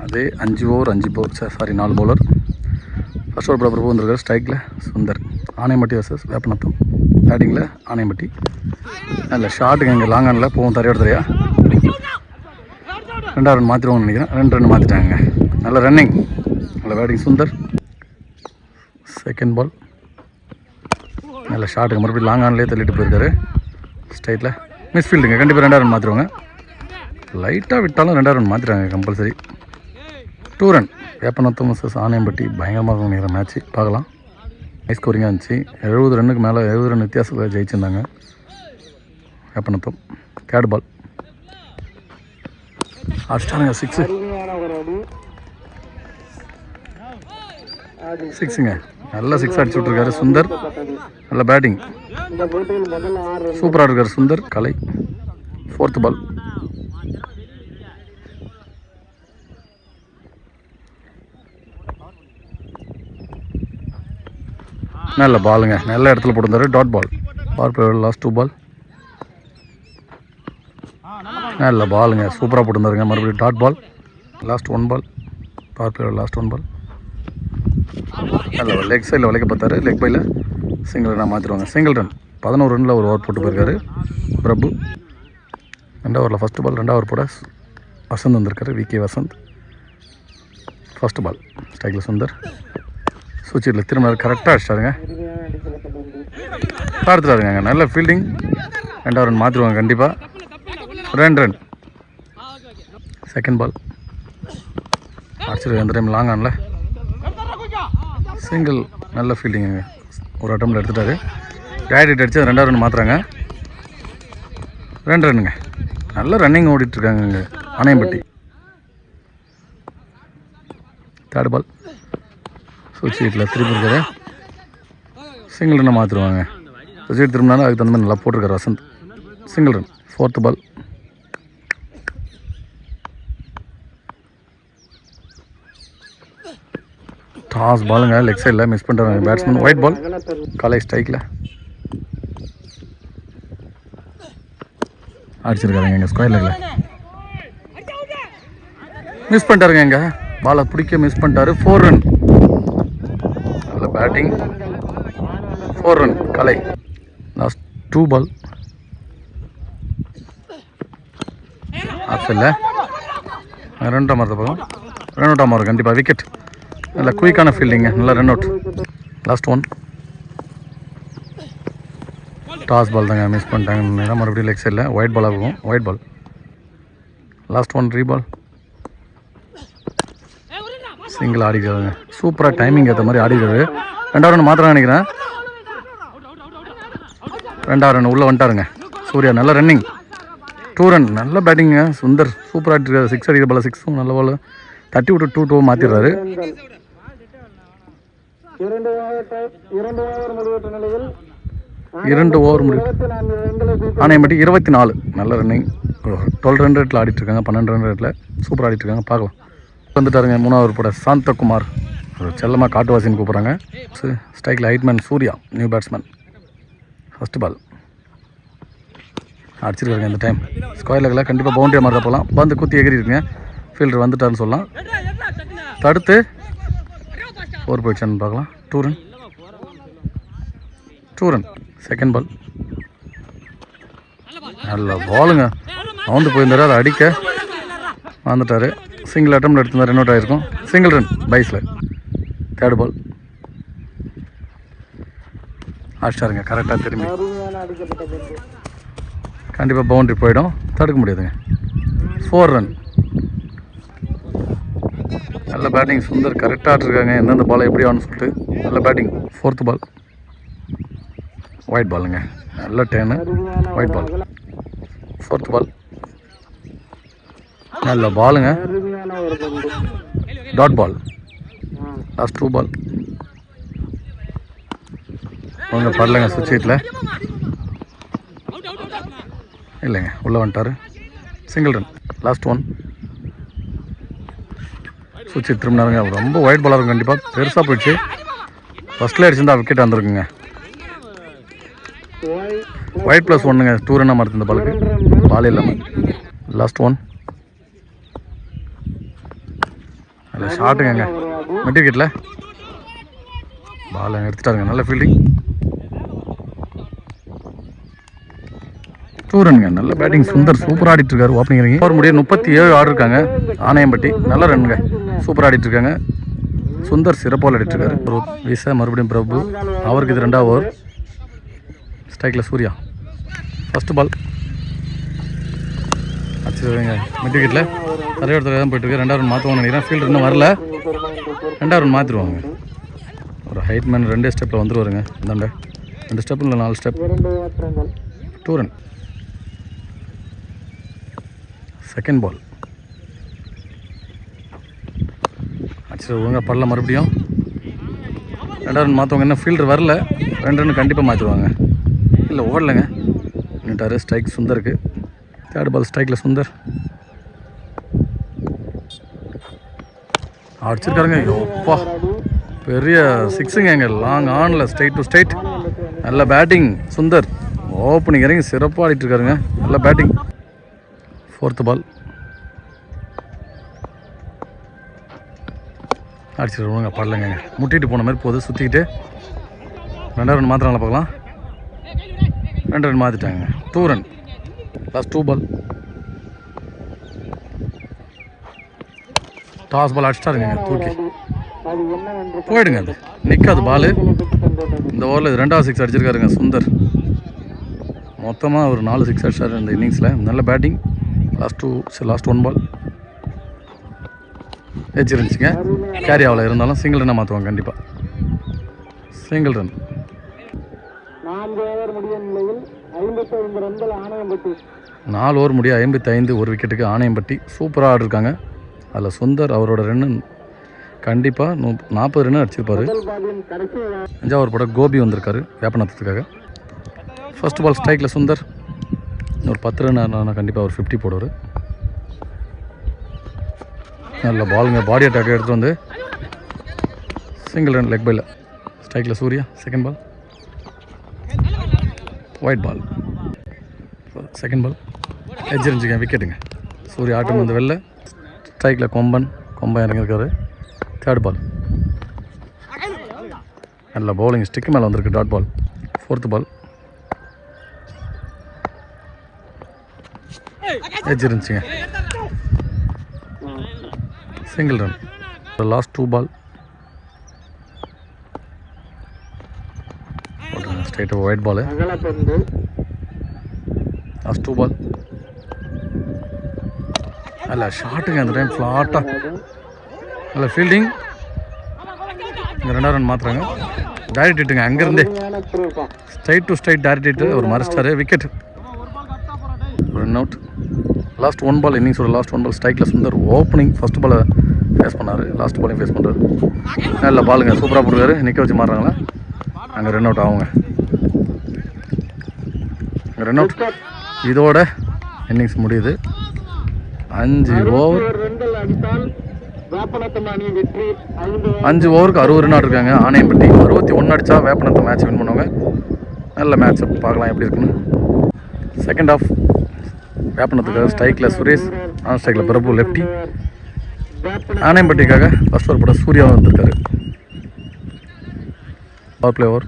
அதே 5 over 4 bowler. First over பிரபு வந்திருக்காரு. ஸ்ட்ரைக்கில் சுந்தர். ஆனையம்பட்டி வர்சஸ் வேப்பநத்தம். பேட்டிங்கில் ஆனையம்பட்டி. நல்ல ஷாட்டுங்க. இங்கே லாங் ஆனில் போகும் தரையோட தரையா. 2 ரன் மாற்றிடுவோம்னு நினைக்கிறேன். 2 ரன் மாற்றிட்டாங்க. நல்ல ரன்னிங், நல்ல பேட்டிங் சுந்தர். Second ball. நல்ல ஷாட்டுங்க. மறுபடியும் லாங் ஆன்லேயே தள்ளிட்டு போயிருக்காரு. ஸ்ட்ரைட்டில் மிஸ் ஃபீல்டுங்க. கண்டிப்பாக 2 ரன் மாற்றிடுவாங்க. லைட்டாக விட்டாலும் 2 run மாற்றிடுறாங்க compulsory. 2 run. Veppanatham versus ஆனையம்பட்டி. பயங்கரமாக நினைக்கிற மேட்ச்சு பார்க்கலாம். ஹை ஸ்கோரிங்காக இருந்துச்சு. 70 ரன்னுக்கு மேலே 70 ரன் வித்தியாசத்தில் ஜெயிச்சிருந்தாங்க வேப்பநத்தம். தேர்ட் பால் அடிச்சிட்டானுங்க. 6ங்க. நல்ல 6 அடிச்சு விட்ருக்காரு சுந்தர். நல்ல பேட்டிங், சூப்பராக இருக்கார் சுந்தர். கலை. ஃபோர்த் பால். நல்ல பாலுங்க. நல்ல இடத்துல போட்டிருந்தாரு. Dot ball. பவர் பிளேயோட லாஸ்ட் 2 பால். நல்ல பாலுங்க. சூப்பராக போட்டிருந்தாருங்க. மறுபடியும் dot ball. Last 1 ball. Power பிளேயோட லாஸ்ட் 1 பால். நல்ல லெக் சைடில் வளைக்க பார்த்தாரு. லெக் பையில் சிங்கிள் ரன்னாக மாற்றிடுவாங்க. Single run. 11 ரனில் ஒரு ஓவர் போட்டு போயிருக்காரு பிரபு. 2 ஓவரில் ஃபஸ்ட்டு பால். 2 ஓவர் போட வசந்த் வந்திருக்காரு. விகே வசந்த். ஃபஸ்ட்டு பால். ஸ்ட்ரைக்கில் சுந்தர். சுவிட்சில் திரும்ப கரெக்டாக அடிச்சிட்டாருங்க. பார்த்துட்டாருங்க. நல்ல ஃபீல்டிங். 2 ரன் மாற்றிடுவாங்க கண்டிப்பாக. 2 ரன். செகண்ட் பால். அடிச்சிருக்கு. அந்த டைம் லாங் ஆனில் சிங்கிள். நல்ல ஃபீல்டிங்க. ஒரு அட்டம்ப்டில் எடுத்துட்டாரு. கைட் அடித்து 2 ரன் மாற்றுறாங்க. 2 ரன்னுங்க. நல்ல ரன்னிங் ஓடிட்டுருக்காங்க இங்கே ஆனையம்பட்டி. தேர்ட் பால். சுவிட்ச் சீட்டில் திருப்பி இருக்காரு. சிங்கிள் ரன்னை மாற்றிடுவாங்க. சுவிட்ச் சீட் திரும்பினாலும் அதுக்கு தகுந்த மாதிரி நல்லா போட்டிருக்காரு Vasanth. Single run. Fourth ball. Toss பாலுங்க. லெக் சைடில் மிஸ் பண்ணுறாங்க பேட்ஸ்மேன். Wide ball. கலை ஸ்ட்ரைக்கில் அடிச்சிருக்காருங்க. எங்கள் ஸ்கொயர் லெக்கில் மிஸ் பண்ணிட்டாருங்க. எங்கள் பாலை பிடிக்க மிஸ் பண்ணிட்டாரு. 4 ரன். நல்ல பேட்டிங். 4 ரன். கலை. லாஸ்ட் 2 பால். ஆப்ஷனில் 2 மாறுத போகும். ரன் அவுட்டாக மாறும் கண்டிப்பாக. விக்கெட். நல்ல குயிக்கான ஃபீல்டிங்க. நல்ல ரன் அவுட். லாஸ்ட் 1. டாஸ் பால் தாங்க மிஸ் பண்ணிட்டாங்க. மறுபடியும் லெக் சைடில் ஒயிட் பால் ஆகும். Wide ball. லாஸ்ட் 1 ரீ பால். சிங்கிள் ஆடிக்கிறாங்க. சூப்பராக டைமிங் ஏற்ற மாதிரி ஆடிக்கிறாரு. 2 ரன் மாத்திரம் நினைக்கிறேன். 2 ரன் உள்ளே வந்துட்டாருங்க சூர்யா. நல்ல ரன்னிங். 2 ரன். நல்ல பேட்டிங்க சுந்தர். சூப்பராக ஆடிட்டு 6 அடிக்கிற பால். 6 நல்ல பால். தட்டி விட்டு 2 மாற்றிடுறாரு. 2 ஓவர் முடிவு. ஆனையம்பட்டி 24. நல்ல ரன்னிங். 12 ரன் ரேட்டில் ஆடிட்டுருக்காங்க. 12 ரன் ரேட்டில் சூப்பராக ஆடிட்டுருக்காங்க. பார்க்கலாம். வந்துட்டாருங்க 3வது ஓவர் போட சாந்தகுமார். செல்லமாக காட்டுவாசின்னு கூப்பிட்றாங்க. ஸ்ட்ரைக்கில் ஹைட்மேன் Surya. New batsman. First ball. அடிச்சிருக்காருங்க. இந்த டைம் ஸ்கொயர் லெக்கில் கண்டிப்பாக பவுண்டரியாக மாதிரி போகலாம். பந்து குத்தி எகிரி இருக்குங்க. ஃபீல்டர் வந்துட்டாருன்னு சொல்லலாம். தடுத்து 4 போயிடுச்சான்னு பார்க்கலாம். 2 ரன். 2 ரன். செகண்ட் பால். நல்ல பாலுங்க. வந்து போயிருந்தாரு. அதை அடிக்க வந்துட்டார். சிங்கிள் அட்டம்ப்ட் எடுத்திருந்தார். ரன் அவுட் ஆகிருக்கும். சிங்கிள் ரன் பைஸில். Third ball. அடிச்சாருங்க கரெக்டாக திரும்பி. கண்டிப்பாக பவுண்ட்ரி போயிடும். தடுக்க முடியாதுங்க. 4 ரன். நல்ல பேட்டிங் சுந்தர். கரெக்டாக ஆட்டிருக்காங்க. எந்தெந்த பாலை எப்படி ஆகணும்னு சொல்லிட்டு. நல்ல பேட்டிங். 4th பால். ஒயிட் பாலுங்க. நல்ல டேனு. White ball. 4th ball. நல்ல பாலுங்க. Dot ball. Last 2 ball. ஒன்றும் பரலங்க. சுவிட்ச் சீட்டில் இல்லைங்க. உள்ளே வந்துட்டார். Single run. லாஸ்ட் 1. சுவிட்ச் திரும்பினாருங்க. ரொம்ப ஒயிட் பாலாக இருக்கும். கண்டிப்பாக பெருசாக போயிடுச்சு. ஃபஸ்ட்டில் அடிச்சிருந்தா விக்கெட் வந்துருக்குங்க. ஒயிட் +1 2 ரன்னாக மாறுது இந்த பாலுக்கு. பால் இல்லாமல். லாஸ்ட் 1. நல்ல ஷாட்டுங்க மிட் விக்கெட்டில் பால் எடுத்துட்டாருங்க. நல்ல ஃபீல்டிங். 2 ரன்ங்க. நல்ல பேட்டிங் சுந்தர் சூப்பர் ஆடிட்டு இருக்காரு. ஓப்பனிங் இறங்கி ஓவர் முடிய 37 ஆடு இருக்காங்க. ஆணையம்பட்டி நல்ல ரன்னுங்க. சூப்பர் ஆடிட்டு இருக்காங்க. சுந்தர் சிறப்பாக ஆடிட்டு இருக்காரு. வீச மறுபடியும் பிரபு, அவருக்கு இது 2வது ஓவர். ஸ்ட்ரைக்கில் சூர்யா. ஃபர்ஸ்ட் பால் அடிச்சுருங்க மிட் விக்கெட்டில். நிறைய இடத்துல தான் போயிட்டு இருக்கு. 2வது ரன் மாற்றுவாங்க நினைக்கிறேன். ஃபீல்டு இன்னும் வரல. 2வது ரன் மாற்றிடுவாங்க. ஒரு ஹைட் மேன் 2 ஸ்டெப்பில் வந்துருவாருங்க. இந்தாண்ட 2 ஸ்டெப் இல்லை 4 ஸ்டெப். 2 ரன். செகண்ட் பால் அடிச்சுருவாங்க. படல மறுபடியும் 2வது ரன் மாற்றுவாங்க. இன்னும் ஃபீல்டர் வரல. 2 ரன் கண்டிப்பாக மாற்றிடுவாங்க. இல்லை ஓடலைங்க நின்ட்டார். ஸ்ட்ரைக் சுந்தருக்கு. 3rd பால் ஸ்ட்ரைக்கில் சுந்தர் அடிச்சிருக்காருங்க. யோப்பா பெரிய 6ங்க. எங்க லாங் ஆனில் ஸ்ட்ரைட் டு ஸ்ட்ரைட். நல்ல பேட்டிங் சுந்தர். ஓப்பனிங் இறங்கி சிறப்பாக ஆடிட்டு இருக்காருங்க. நல்ல பேட்டிங். 4th பால் அடிச்சிருவாங்க. படலைங்க. முட்டிட்டு போன மாதிரி போகுது சுற்றிக்கிட்டு. 2வது ரன் மாத்திரம் பார்க்கலாம். 2 ரன் மாற்றிட்டாங்க. 2 ரன். லாஸ்ட் 2 பால் டாஸ் பால் அடிச்சிட்டாருங்க. தூக்கி போயிடுங்க. அது நிற்காது பால். இந்த ஓவரில் இது 2வது 6 அடிச்சிருக்காருங்க சுந்தர். மொத்தமாக ஒரு 4 6 அடிச்சார் இந்த இன்னிங்ஸில். நல்ல பேட்டிங். லாஸ்ட் 1 பால் எச்சு இருந்துச்சுங்க. கேரி ஆகல. இருந்தாலும் சிங்கிள் ரன்னாக மாற்றுவாங்க கண்டிப்பாக. Single run. 4 ஓவர் முடிய 55 ஒரு விக்கெட்டுக்கு ஆணையம்பட்டி சூப்பராக ஆடிருக்காங்க. அதில் சுந்தர் அவரோட ரன்னு கண்டிப்பாக 40 ரன்னு அடிச்சிருப்பார். 5வது ஓவர் போட கோபி வந்திருக்காரு வேப்பநாத்தத்துக்காக. ஃபர்ஸ்ட் பால் ஸ்ட்ரைக்கில் சுந்தர். இன்னொரு 10 ரன் ஆனால் கண்டிப்பாக ஒரு 50 போடுவார். நல்ல பாலுங்க. பாடி அட்டாக் எடுத்துகிட்டு வந்து சிங்கிள் ரன் லெக் பையில். ஸ்ட்ரைக்கில் சூர்யா. செகண்ட் பால் white ball. Second ball edge இருந்துச்சுங்க. விக்கெட்டுங்க. சூர்யா ஆட்டம் வந்து வெளில. ஸ்ட்ரைக்கில் கொம்பன் இறங்கியிருக்காரு. 3rd பால் நல்ல பவுலிங். ஸ்டிக்கு மேலே வந்திருக்கு. Dot ball. 4th ball edge இருந்துச்சுங்க. Single run. லாஸ்ட் 2 பால் ஸ்ட்ரைட்டாக ஒயிட் பால். லாஸ்ட் 2 பால் நல்ல ஷாட்டுங்க. அந்த டைம் ஃப்ளாட்டாக நல்ல ஃபீல்டிங். இங்கே 2வது ரன் மாற்றுறாங்க. டைரக்ட் ஹிட்டுங்க. அங்கேருந்தே straight to straight direct hit. ஒரு மறைச்சிட்டாரு. Wicket. Run out. Last 1 ball இன்னிங்ஸோட லாஸ்ட் 1 பால் ஸ்ட்ரைக்கில் சுந்தர். ஓப்பனிங் ஃபர்ஸ்ட் பாலை ஃபேஸ் பண்ணார். லாஸ்ட் பாலையும் ஃபேஸ் பண்ணுறாரு. நல்ல பாலுங்க. சூப்பராக போடுவார். நிற்க வச்சு மாறுறாங்களா. அங்கே ரன் அவுட் ஆகுங்க. அங்கே ரன் அவுட். இதோட இன்னிங்ஸ் முடியுது. 5 ஓவர் 5 ஓவருக்கு 60 ரன் ஆடிருக்காங்க ஆணையம்பட்டி. 61 அடித்தா வேப்பநத்தம் மேட்ச் வின் பண்ணுவாங்க. நல்ல மேட்ச் பார்க்கலாம் எப்படி இருக்குன்னு. செகண்ட் ஹாஃப் வேப்பநத்துக்காக ஸ்ட்ரைக்கில் சுரேஷ், நான் ஸ்ட்ரைக்கில் பிரபு லெஃப்டி. ஆணையம்பட்டிக்காக ஃபர்ஸ்ட் ஓவர் போட சூர்யா வந்திருக்காரு. Power play over.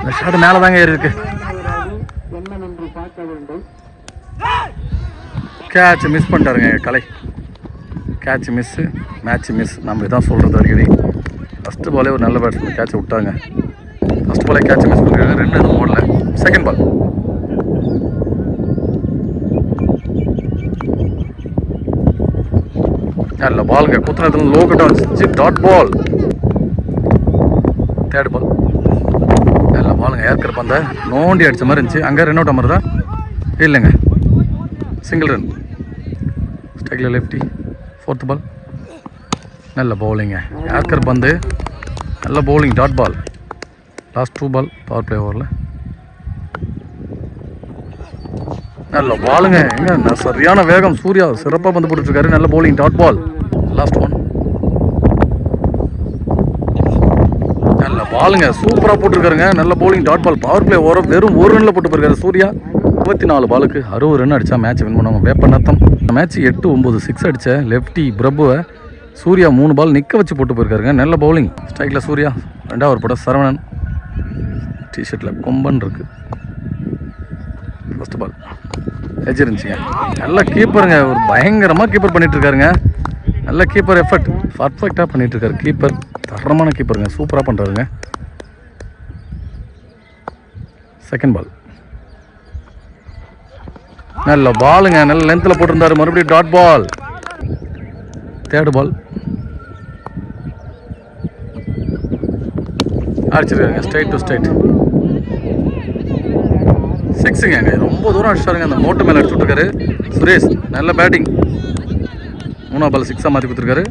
இந்த ஷாட் மேலே தாங்க ஏறி இருக்கு. கேட்ச் மிஸ் பண்ணிட்டாருங்க Kalai. Catch miss, match miss. நம்ம இதான் சொல்கிறது அடிக்கடி. ஃபஸ்ட்டு பாலே ஒரு நல்ல பேட்ஸ்மேன் கேட்சை விட்டாங்க. ஃபஸ்ட் பாலே கேட்ச் மிஸ் பண்ணிருக்காங்க. 2 எதுவும் ஓடல. செகண்ட் பால் நல்ல பாலுங்க. குத்துனதுல லோ கட்டாக வந்துச்சு. Dot ball. 3rd பால் நல்ல பாலுங்க. ஏற்கர் பந்த நோண்டி அடித்த மாதிரி இருந்துச்சு. அங்கே ரன் அவுட் மாதிரி தான் இல்லைங்க. Single run. ஸ்ட்ரைக்கில் லெஃப்டி. 4th பால் நல்ல பவுலிங்க. ஏற்கர் பந்து நல்ல bowling. Dot ball. Last 2 ball power play ஓவரில் நல்ல பாலுங்க. எங்க சரியான வேகம். சூர்யா சிறப்பாக பந்து போட்டுருக்காரு. நல்ல பவுலிங். Dot ball. லாஸ்ட் 1 நல்ல பாலுங்க. சூப்பராக போட்டிருக்காருங்க. நல்ல bowling. Dot ball. Power play over வெறும் 1 ரன்னில் போட்டு போயிருக்காரு சூர்யா. 24 பாலுக்கு 60 ரன் அடித்தா மேட்ச் வின் பண்ணுவாங்க வேப்பநத்தம். மேட்ச் 8-9 6 அடித்த லெஃப்டி பிரபுவை சூர்யா 3 பால் நிற்க வச்சு போட்டு போயிருக்காருங்க. நல்ல பவுலிங் ஸ்ட்ரைக்கில் சூர்யா. 2வது போட சரவணன் டிஷர்ட்டில் கொம்பன் இருக்குது. ஃபஸ்ட்டு பால் எஜ் இருந்துச்சுங்க. நல்ல கீப்பருங்க, ஒரு பயங்கரமாக கீப்பர் பண்ணிகிட்டு இருக்காருங்க. நல்ல கீப்பர் எஃபர்ட் பர்ஃபெக்டாக பண்ணிகிட்டு இருக்காரு. கீப்பர் தரமான கீப்பருங்க, சூப்பராக பண்ணுறாருங்க. செகண்ட் பால் நல்ல பாலுங்க, நல்ல லென்த்தில் போட்டிருந்தாரு. மறுபடியும் டாட் பால். தேர்டு பால் அடிச்சிருக்காங்க ஸ்ட்ரைட் டு ஸ்ட்ரைட். சிக்ஸுங்க. ரொம்ப தூரம் அடிச்சிட்டாருங்க. அந்த மோட்டு மேலே அடிச்சு விட்டுருக்காரு சுரேஷ். நல்ல பேட்டிங். 3ஆவது பால் 6ஆக மாற்றி கொடுத்துருக்காரு.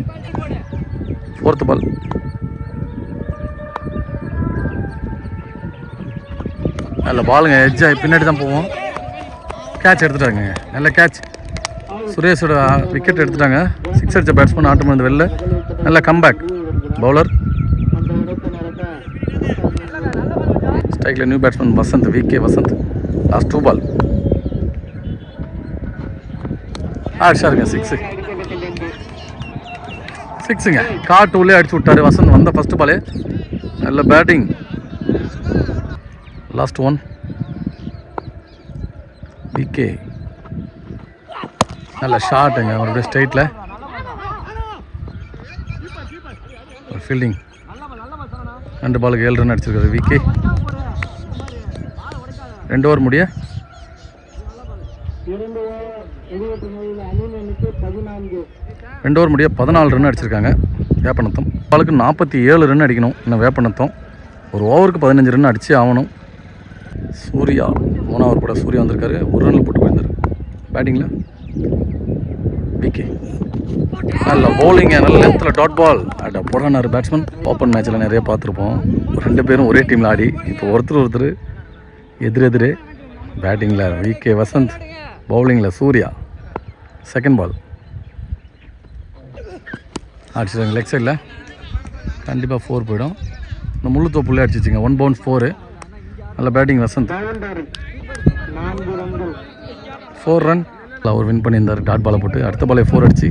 4th பால் நல்ல பாலுங்க, எஜ்ஜாக பின்னாடி தான் போவோம். கேட்ச் எடுத்துட்டாங்க. நல்ல கேட்ச். சுரேஷோட விக்கெட் எடுத்துட்டாங்க. 6 அடித்த பேட்ஸ்மேன் ஆட்டம் வந்து வெளில. நல்ல கம்பேக் பவுலர். ஸ்ட்ரைக்கில் new batsman Vasanth, VK Vasanth. Last 2 ball அடிச்சாருங்க. சிக்ஸுங்க. காட்டு உள்ளே அடிச்சு விட்டாரு வசந்த். வந்த ஃபஸ்ட்டு பாலே நல்ல பேட்டிங். Last 1 VK. நல்ல ஷாட்டுங்க. அவருடைய ஸ்ட்ரைட்டில் ஒரு ஃபீல்டிங். 2 பாலுக்கு 7 ரன் அடிச்சிருக்காரு விகே. 2 ஓவர் முடிய 14 ரன் அடிச்சிருக்காங்க வேப்பநத்தம். பாலுக்கு 47 ரன் அடிக்கணும் இன்னும் வேப்பநத்தம். ஒரு ஓவருக்கு 15 ரன் அடிச்சு ஆகணும். சூர்யா 3ஆவது ஓவர் கூட சூர்யா வந்திருக்காரு. 1 ரனில் போட்டு போயிருந்தார். பேட்டிங்கில் விகே. நல்ல பவுலிங்க, நல்ல லென்த்தில் டாட் பால். அட போடானார் பேட்ஸ்மேன். ஓப்பன் மேட்ச்சில் நிறைய பார்த்துருப்போம். 2 பேரும் ஒரே டீமில் ஆடி இப்போ ஒருத்தர் எதிரெதிரே. பேட்டிங்கில் விகே வசந்த், பவுலிங்கில் சூர்யா. செகண்ட் பால் அடிச்சிருக்காங்க லெக் சைடில். கண்டிப்பாக 4 போயிடும். இந்த முள்ளு தோப்புள்ளே அடிச்சிச்சிங்க. 1 பவுன்ஸ் 4. நல்ல பேட்டிங் வசந்த். 4 ரன் அவர் வின் பண்ணியிருந்தார் டாட் பாலை போட்டு. அடுத்த பாலே 4 அடிச்சு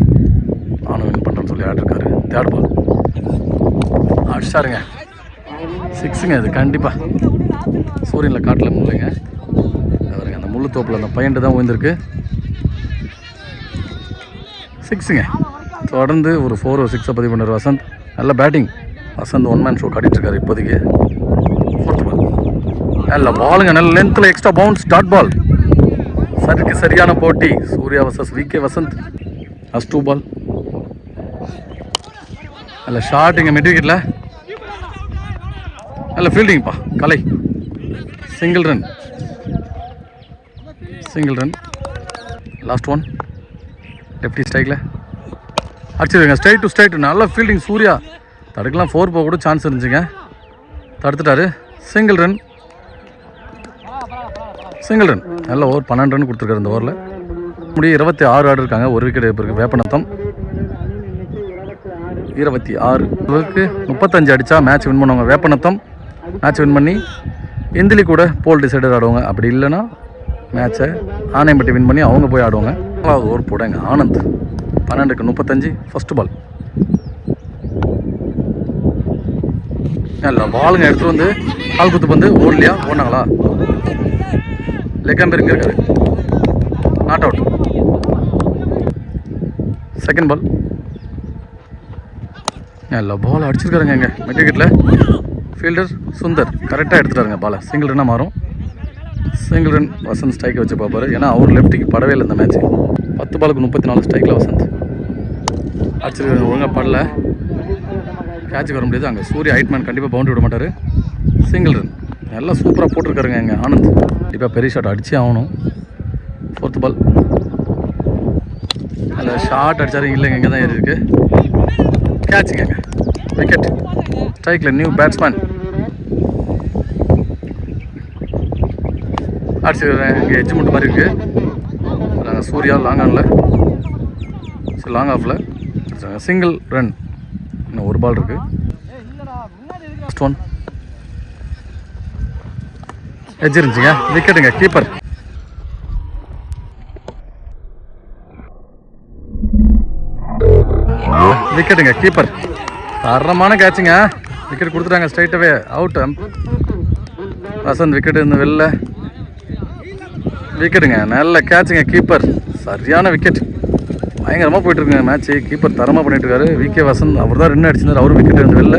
நானும் வின் பண்ணுறேன்னு சொல்லி ஆடிருக்காரு. Third ball அடிச்சாருங்க. 6ங்க. இது கண்டிப்பாக சூரியனில் காட்டில் முள்ளுங்க. அவருங்க அந்த முள்ளு தோப்பில் அந்த பையன்ட்டு தான் ஓய்ந்திருக்கு. 6ங்க. தொடர்ந்து ஒரு 4 ஒரு 6 பதிவு பண்ணார் வசந்த். நல்ல பேட்டிங் வசந்த். 1 மேன் ஷோ காட்டிகிட்ருக்காரு இப்போதைக்கு. 4th பால் நல்ல பாலுங்க, நல்ல லென்த்தில் எக்ஸ்ட்ரா பவுன்ஸ் டாட் பால். சரியான போட்டி Surya versus VK Vasanth. Last 2 ball நல்ல ஷாட்டுங்க மிட் விக்கெட்டில். நல்ல ஃபீல்டிங்ப்பா Kalai. Single run. Last 1 lefty ஸ்ட்ரைக்கில் அடிச்சிருக்காங்க. Straight to straight. நல்ல ஃபீல்டிங் சூர்யா. தடுக்கலாம் 4 போக கூட சான்ஸ் இருந்துச்சுங்க. தடுத்துட்டாரு. Single run. நல்ல ஓவர் 12 ரன் கொடுத்துருக்காரு இந்த ஓவரில். முடிய 26 ஆடு இருக்காங்க. 1 விக்கெட் இருக்குது வேப்பநத்தம். 26 35 அடித்தா மேட்ச் வின் பண்ணுவாங்க வேப்பநத்தம். மேட்ச் வின் பண்ணி இந்திலி கூட போல் டிசைடர் ஆடுவாங்க. அப்படி இல்லைன்னா மேட்சை ஆனையம்பட்டி வின் பண்ணி அவங்க போய் ஆடுவாங்க. 4வது ஓவர் போடுங்க ஆனந்த். 12க்கு 35 ஃபஸ்ட்டு பால். நல்ல பாலுங்க. எடுத்துகிட்டு வந்து கால் குத்து வந்து ஓடலையா? ஓடினாங்களா? லெக் அம்பேர் இங்கே இருக்காரு. Not out. செகண்ட் பால் நல்ல பால் அடிச்சிருக்காருங்க. இங்கே மிட் விக்கெட்டில் ஃபீல்டர் சுந்தர் கரெக்டாக எடுத்துட்டாருங்க பாலை. சிங்கிள் ரன்னாக மாறும். சிங்கிள் ரன் வசந்த் ஸ்ட்ரைக்கை வச்சு பார்ப்பாரு. ஏன்னா அவர் லெஃப்ட்டுக்கு படவே இல்லை இந்த மேட்ச். 10 பாலுக்கு 34 ஸ்ட்ரைக்கில் வசந்த் அடிச்சிருக்காரு. ஒழுங்காக படல. கேட்சுக்கு வர முடியாது. அங்கே சூர்யா ஹைட்மேன் கண்டிப்பாக பவுண்டரி விட மாட்டார். சிங்கிள் ரன் நல்லா சூப்பராக போட்டிருக்காருங்க இங்கே ஆனந்த். கண்டிப்பாக பெரிய ஷாட் அடிச்சே ஆகணும். 4th பால் நல்ல ஷாட் அடித்தாரு. இல்லைங்க இங்கே தான் ஏறி இருக்கு. கேட்சுங்க. விக்கெட். ஸ்ட்ரைக்கில் நியூ பேட்ஸ்மேன் அடிச்சிருக்கிறேன். இங்கே எட்ஜ் முட்டு மாதிரி இருக்குது. சூர்யா லாங் ஆனில் லாங் ஆஃபில் சிங்கிள் ரன். இன்னும் 1 பால் இருக்குது. ஃபஸ்ட் 1 எட்ஜ் இருந்துச்சுங்க. விக்கெட்டுங்க. கீப்பர் விக்கெட்டுங்க, கீப்பர் தரமான கேட்சுங்க. விக்கெட் கொடுத்துட்டாங்க ஸ்ட்ரைட்டாகவே. அவுட். வசந்த் விக்கெட் இருந்து வெளில. விக்கெட்டுங்க, நல்ல கேட்சுங்க. கீப்பர் சரியான விக்கெட். பயங்கரமாக போயிட்டுருக்குங்க மேட்ச்சு. கீப்பர் தரமாக பண்ணிட்டுருக்காரு. விகே வசந்த் அவர் தான் ரன் அடிச்சிருந்தார். அவரும் விக்கெட் இருந்து வெளில.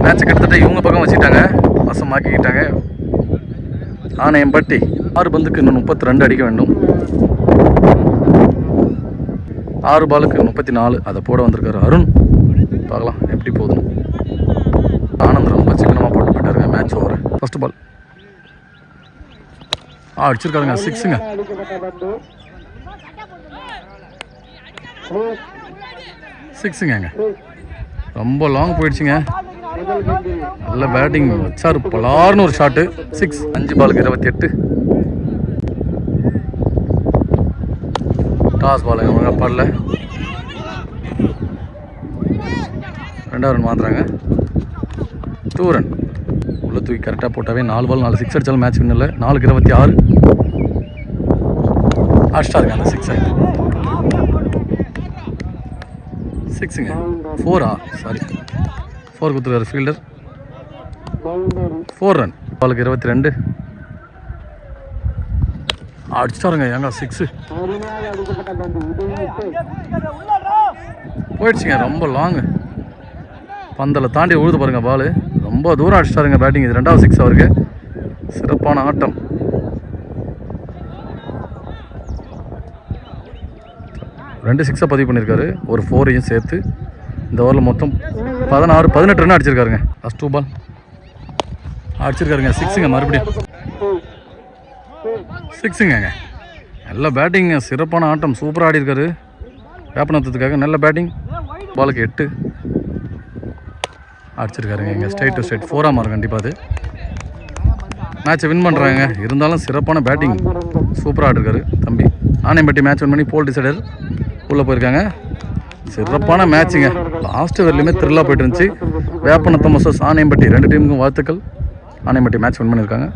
மேட்ச்சை கிட்டத்தட்ட இவங்க பக்கம் வச்சுட்டாங்க, வசமாக்கிக்கிட்டாங்க. ஆணையம்பட்டி 6 பந்துக்கு இன்னும் 32 அடிக்க வேண்டும். 6 பாலுக்கு 34. அதை போட வந்திருக்காரு அருண். பார்க்கலாம் எப்படி போகுதுன்னு. ஆனந்த் ரொம்ப சிக்கனமாக போட்டு போயிட்டாருங்க. Match over. ஃபர்ஸ்ட் பால் அடிச்சிருக்காருங்க. 6ங்க. சிக்ஸுங்க. ரொம்ப லாங் போயிடுச்சுங்க. நல்ல பேட்டிங் வச்சாரு. பலார்னு ஒரு ஷாட்டு. 6. 5 பாலுக்கு 28. டாஸ் பால் ஒழுங்காக பாடல. 2வது ரன் மாத்துறாங்க. 2 ரன் உள்ள தூக்கி கரெக்டாக போட்டாவே 4 பால் 4 சிக்ஸ் அடித்தாலும் மேட்ச் வின்னில். 4க்கு 26 அடிச்சிட்டாருங்க அந்த 6. 6ங்க. 4 சாரி 4 கொடுத்துருக்காரு ஃபீல்டர். 4 ரன். பாலுக்கு 22 அடிச்சிட்டாருங்க. ஏங்க 6 போயிடுச்சுங்க. ரொம்ப லாங்கு பந்தலை தாண்டி உழுது பாருங்க. பால் ரொம்ப தூரம் அடிச்சிட்டாருங்க. பேட்டிங் இது 2வது 6 அவருக்கு. சிறப்பான ஆட்டம். ரெண்டு 6 பதிவு பண்ணியிருக்காரு. ஒரு 4ஐயும் சேர்த்து இந்த ஓவரில் மொத்தம் 18 ரன் அடிச்சிருக்காருங்க. லாஸ்ட் 2 பால் அடிச்சிருக்காருங்க. 6ங்க. மறுபடியும் 6ங்க. நல்ல பேட்டிங், சிறப்பான ஆட்டம். சூப்பராக ஆடி இருக்காரு வேப்பனத்துக்காக. நல்ல பேட்டிங். பாலுக்கு 8 அடிச்சிருக்காருங்க. இங்கே ஸ்ட்ரைட் டு ஸ்ட்ரைட் 4ஆக மாறும் கண்டிப்பாக. அது மேட்சை வின் பண்ணுறாங்க. இருந்தாலும் சிறப்பான பேட்டிங், சூப்பராக ஆடிருக்காரு தம்பி. ஆனையம்பட்டி மேட்ச் வின் பண்ணி போல் டிசைடர் உள்ளே போயிருக்காங்க. சிறப்பான மேட்சுங்க. லாஸ்ட் வரலையுமே த்ரில்லாக போயிட்டு இருந்துச்சு. வேப்பனத்தம் வர்சஸ் ஆனையம்பட்டி 2 டீமுக்கும் வாழ்த்துக்கள். ஆனையம்பட்டி மேட்ச் வின் பண்ணியிருக்காங்க.